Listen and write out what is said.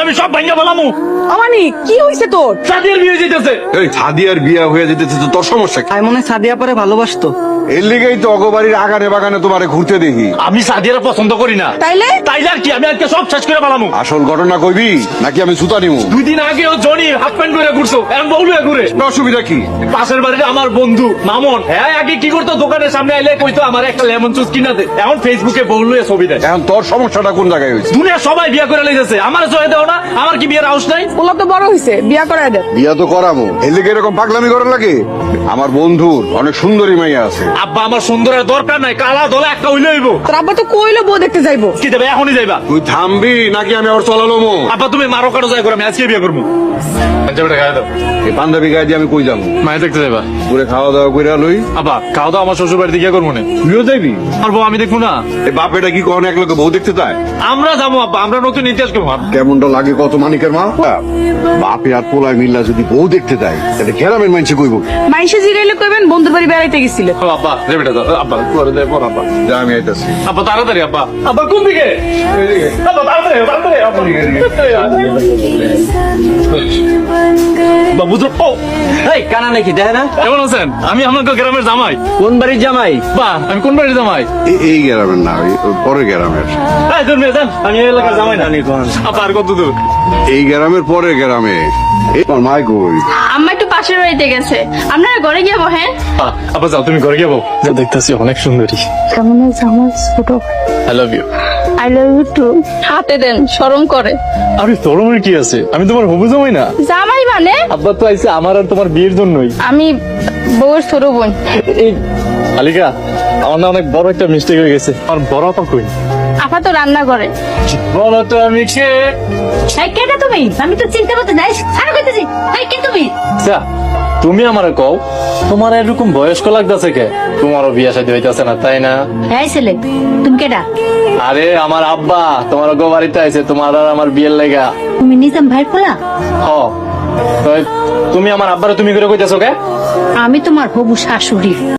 আমি সব ভাঙ্গা বলামু। আমানি কি হইছে তোর? সাদিয়ার বিয়ে যেতেছে। এই সাদিয়ার বিয়া হয়ে যেতেছে তো তোর সমস্যা কি? আই মনে সাদিয়া পরে ভালোবাসতো। এর লিগেই তো অগবাড়ির আগানে বাগানে তোমারে ঘুরতে দেখি। আমি সাদিয়ার পছন্দ করি না। তাইলে তাইলে আর কি, আমি আজকে সব শেষ করে বলামু। আসল ঘটনা কইবি নাকি আমি সুতা নিমু? 2 দিন আগেও জনি হাফ প্যান্ট করে ঘুরছো, এখন বউলু ঘুরে। অসুবিধা কি? পাশের বাড়িতে আমার বন্ধু মামন, হ্যাঁ আগে কি করতো, দোকানের সামনে আইলে কইতো আমার একটা লেমন জুস কিনা দে। এখন ফেসবুকে বউলু ছবি দেয়। এখন তোর সমস্যাটা কোন জায়গায় হয়েছে? দুনিয়া সবাই বিয়ে করে লইতেছে, আমার চয়ে দেও না? আমার কি বিয়ের হাউস নাই? ওলা তো বড় হইছে, বিয়া করায় দে। বিয়া তো করামো, এর লিগে এরকম পাগলামি করার লাগে? আমার বন্ধুর অনেক সুন্দরী মাইয়া আছে। আব্বা আমার সুন্দরের দরকার নাই, কালা দলে একটা হইলে হইব। তোর আব্বা তো কইলো বউ দেখতে যাইবো। কি দেবে, এখনই যাইবা? তুই থামবি নাকি আমি আবার চলালোমো? আব্বা তুমি মারো কাটো যাই করে, আমি আজকে বিয়ে করবো। এই পাঞ্জাবি গায়ে দিয়ে আমি কই যাবো? মায়ে দেখতে যাইবা? পুরে খাওয়া দাওয়া কইরা লই। আব্বা খাওয়া দাওয়া আমার শ্বশুর বাড়িতে গিয়ে করবো না। তুইও যাইবি? আর বউ আমি দেখবো না? এই বাপ এটা কি কখনো এক লোকে বউ দেখতে চায়? আমরা যাবো আব্বা, আমরা নতুন ইতিহাস করবো। কেমনটা লাগে কত মানিকের মা? বাপে আর পোলায় মিল্লা যদি বউ দেখতে যায় তাহলে গ্রামের মানুষে কইব কি? মাইসে জিরাইলে কইবেন বন্ধুর বাড়ি বেড়াইতে গেছিল। ও আব্বা রেবেটা দাও, আব্বা করে দে পর আব্বা। যা আমি আইতাছি। আব্বা তাড়াতাড়ি আব্বা। আব্বা কোন দিকে? আব্বা তাড়াতাড়ি তাড়াতাড়ি আব্বা। বাবু তো এই কানা নাকি দেয় না? কেমন আছেন? আমি আপনাকে গ্রামের জামাই। কোন বাড়ির জামাই? বাহ, আমি কোন বাড়ির জামাই? এই গ্রামের না, ওই পরের গ্রামের। এই দূর নিয়ে যান, আমি এই এলাকার জামাই না। আব্বা আর কত দূর? এই গ্রামের পরের গ্রামে। এই তোর মাই কই? আম্মা একটু পাশের বাড়িতে গেছে, আপনারা ঘরে গিয়ে বহেন। আব্বা যাও, তুমি ঘরে গিয়ে বউ। যা দেখতেছি অনেক সুন্দরী। কেমন আছে আমার ছোট? I love you. I love you too. হাতে দেন, শরম করে। আরে তোরমের কি আছে? আমি তোমার হবু জামাই না? জামাই মানে? আব্বা তো আইছে আমার আর তোমার বিয়ের জন্যই। আমি বউয়ের ছোট বোন। এই আলিকা, আমার না অনেক বড় একটা মিস্টেক হয়ে গেছে। আমার বড় আপা কই? আপা তো রান্না করে। বলো তো আমি কে? কেটা তুমি? আমি তো চিন্তা করতে যাই আর কইতেছি। কে তুমি? আচ্ছা, তুমি আমারে কও, তোমার এরকম বয়স্ক লাগতেছে কে? তোমারও বিয়ে শাদী হইতাছে না, তাই না? এই ছেলে, তুমি কেডা? আরে আমার আব্বা তোমার গো বাড়িতে আইছে, তোমার আর আমার বিয়ের লেগা। তুমি নিজাম ভাই পোলা? হ, তো তুমি আমার আব্বারে তুমি করে কইতাছো কে? আমি তোমার হবু শাশুড়ি।